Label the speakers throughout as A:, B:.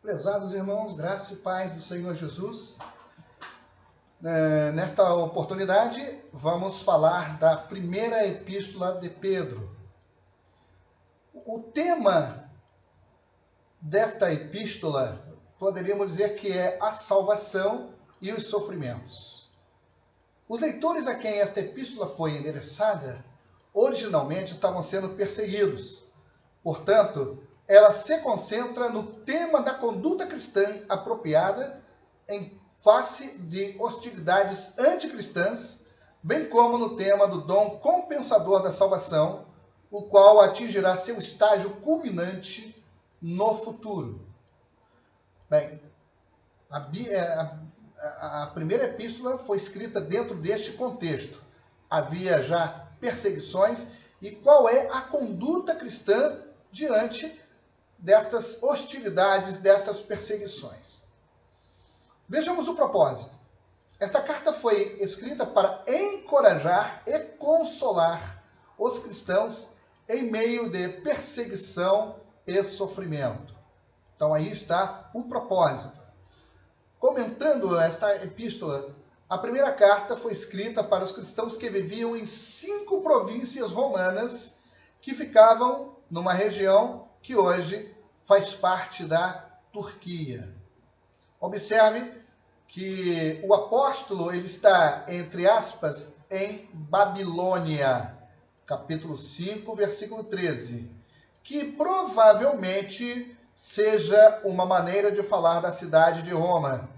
A: Prezados irmãos, graça e paz do Senhor Jesus. Nesta oportunidade, vamos falar da primeira epístola de Pedro. O tema desta epístola, poderíamos dizer que é a salvação e os sofrimentos. Os leitores a quem esta epístola foi endereçada, originalmente estavam sendo perseguidos. Portanto, ela se concentra no tema da conduta cristã apropriada em face de hostilidades anticristãs, bem como no tema do dom compensador da salvação, o qual atingirá seu estágio culminante no futuro. Bem, a primeira epístola foi escrita dentro deste contexto. Havia já perseguições, e qual é a conduta cristã diante destas hostilidades, destas perseguições. Vejamos o propósito. Esta carta foi escrita para encorajar e consolar os cristãos em meio de perseguição e sofrimento. Então aí está o propósito. Comentando esta epístola, a primeira carta foi escrita para os cristãos que viviam em 5 províncias romanas que ficavam numa região que hoje faz parte da Turquia. Observe que o apóstolo ele está, entre aspas, em Babilônia, capítulo 5, versículo 13, que provavelmente seja uma maneira de falar da cidade de Roma.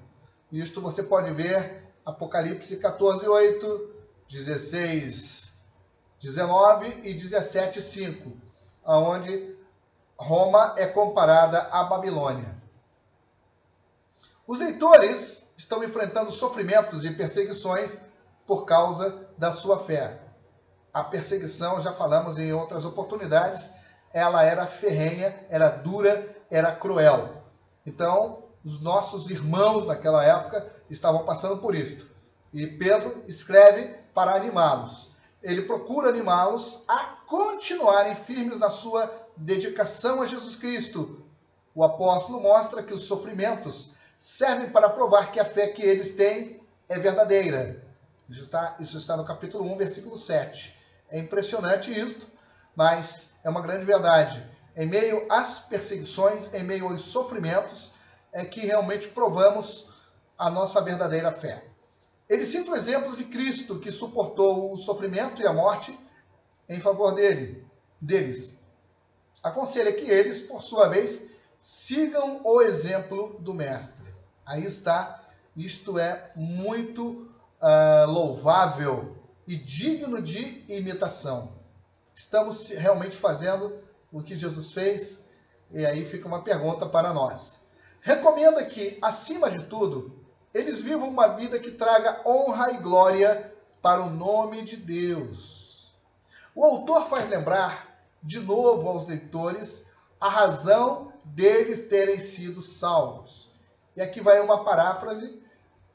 A: Isto você pode ver Apocalipse 14, 8, 16, 19 e 17, 5, onde Roma é comparada à Babilônia. Os leitores estão enfrentando sofrimentos e perseguições por causa da sua fé. A perseguição, já falamos em outras oportunidades, ela era ferrenha, era dura, era cruel. Então, os nossos irmãos naquela época estavam passando por isto. E Pedro escreve para animá-los. Ele procura animá-los a continuarem firmes na sua dedicação a Jesus Cristo. O apóstolo mostra que os sofrimentos servem para provar que a fé que eles têm é verdadeira. Isso está no capítulo 1, versículo 7. É impressionante isso, mas é uma grande verdade. Em meio às perseguições, em meio aos sofrimentos, é que realmente provamos a nossa verdadeira fé. Ele cita o exemplo de Cristo, que suportou o sofrimento e a morte em favor deles. Aconselha que eles, por sua vez, sigam o exemplo do Mestre. Aí está, isto é muito louvável e digno de imitação. Estamos realmente fazendo o que Jesus fez? E aí fica uma pergunta para nós. Recomenda que, acima de tudo, eles vivam uma vida que traga honra e glória para o nome de Deus. O autor faz lembrar de novo aos leitores a razão deles terem sido salvos. E aqui vai uma paráfrase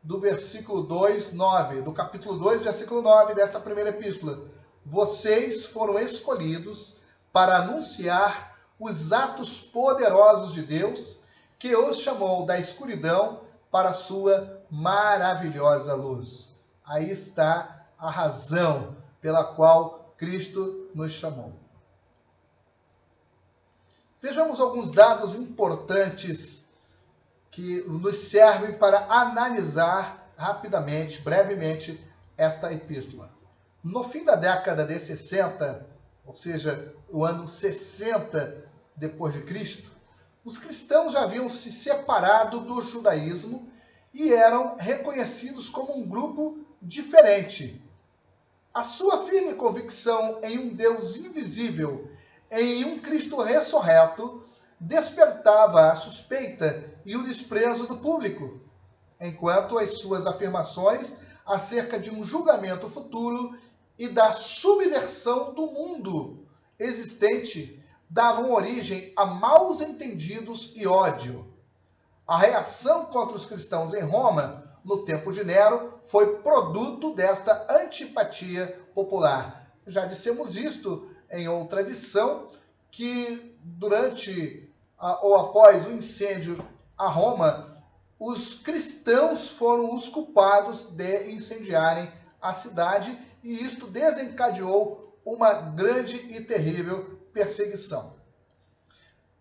A: do versículo 2, 9, do capítulo 2, versículo 9 desta primeira epístola. Vocês foram escolhidos para anunciar os atos poderosos de Deus, que os chamou da escuridão para a sua maravilhosa luz. Aí está a razão pela qual Cristo nos chamou. Vejamos alguns dados importantes que nos servem para analisar rapidamente, brevemente, esta epístola. No fim da década de 60, ou seja, o ano 60 depois de Cristo, os cristãos já haviam se separado do judaísmo e eram reconhecidos como um grupo diferente. A sua firme convicção em um Deus invisível, em um Cristo ressurreto, despertava a suspeita e o desprezo do público, enquanto as suas afirmações acerca de um julgamento futuro e da subversão do mundo existente davam origem a maus entendidos e ódio. A reação contra os cristãos em Roma, no tempo de Nero, foi produto desta antipatia popular. Já dissemos isto em outra edição, que durante ou após o incêndio a Roma, os cristãos foram os culpados de incendiarem a cidade, e isto desencadeou uma grande e terrível perseguição.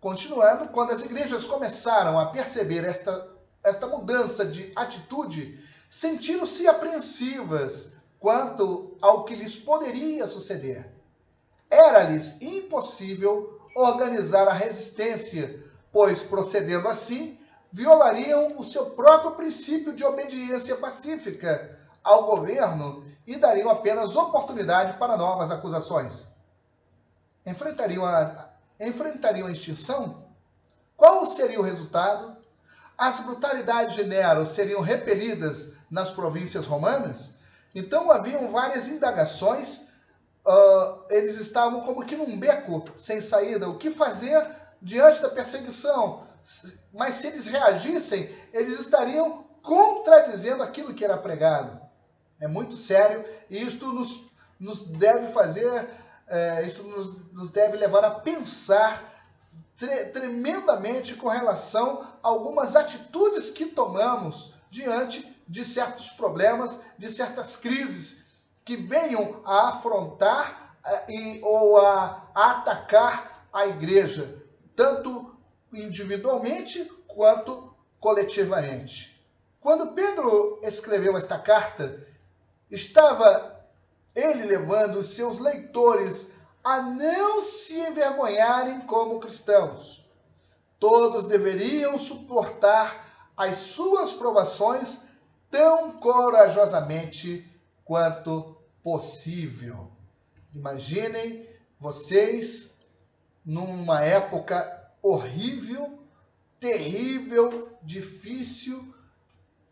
A: Continuando, quando as igrejas começaram a perceber esta mudança de atitude, sentiram-se apreensivas quanto ao que lhes poderia suceder. Era-lhes impossível organizar a resistência, pois, procedendo assim, violariam o seu próprio princípio de obediência pacífica ao governo e dariam apenas oportunidade para novas acusações. Enfrentariam a extinção? Qual seria o resultado? As brutalidades de Nero seriam repelidas nas províncias romanas? Então haviam várias indagações, eles estavam como que num beco sem saída. O que fazer diante da perseguição? Mas se eles reagissem, eles estariam contradizendo aquilo que era pregado. É muito sério, e isto nos deve fazer, isto nos deve levar a pensar tremendamente com relação a algumas atitudes que tomamos diante de certos problemas, de certas crises que venham a afrontar ou a atacar a igreja, tanto individualmente quanto coletivamente. Quando Pedro escreveu esta carta, estava ele levando os seus leitores a não se envergonharem como cristãos. Todos deveriam suportar as suas provações tão corajosamente quanto possível. Imaginem vocês numa época horrível, terrível, difícil,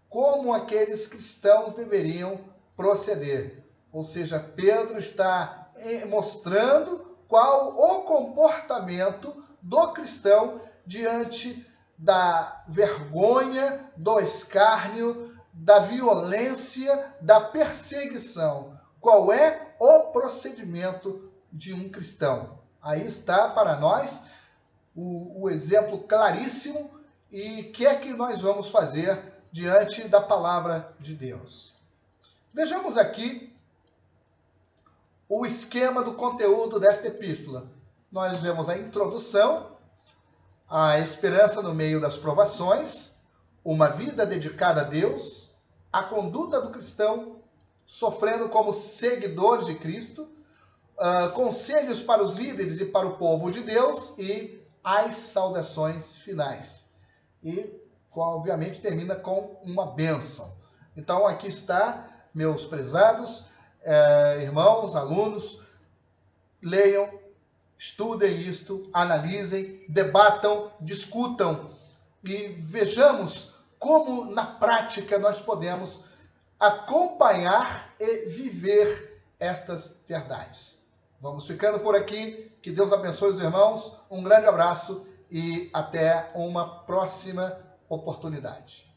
A: como aqueles cristãos deveriam proceder. Ou seja, Pedro está mostrando qual o comportamento do cristão diante da vergonha, do escárnio, da violência, da perseguição. Qual é o procedimento de um cristão? Aí está para nós o exemplo claríssimo, e o que é que nós vamos fazer diante da palavra de Deus. Vejamos aqui o esquema do conteúdo desta epístola. Nós vemos a introdução, a esperança no meio das provações, uma vida dedicada a Deus, a conduta do cristão, sofrendo como seguidores de Cristo, conselhos para os líderes e para o povo de Deus e as saudações finais. E, obviamente, termina com uma bênção. Então, aqui está, meus prezados irmãos, alunos, leiam, estudem isto, analisem, debatam, discutam e vejamos como na prática nós podemos acompanhar e viver estas verdades. Vamos ficando por aqui, que Deus abençoe os irmãos, um grande abraço e até uma próxima oportunidade.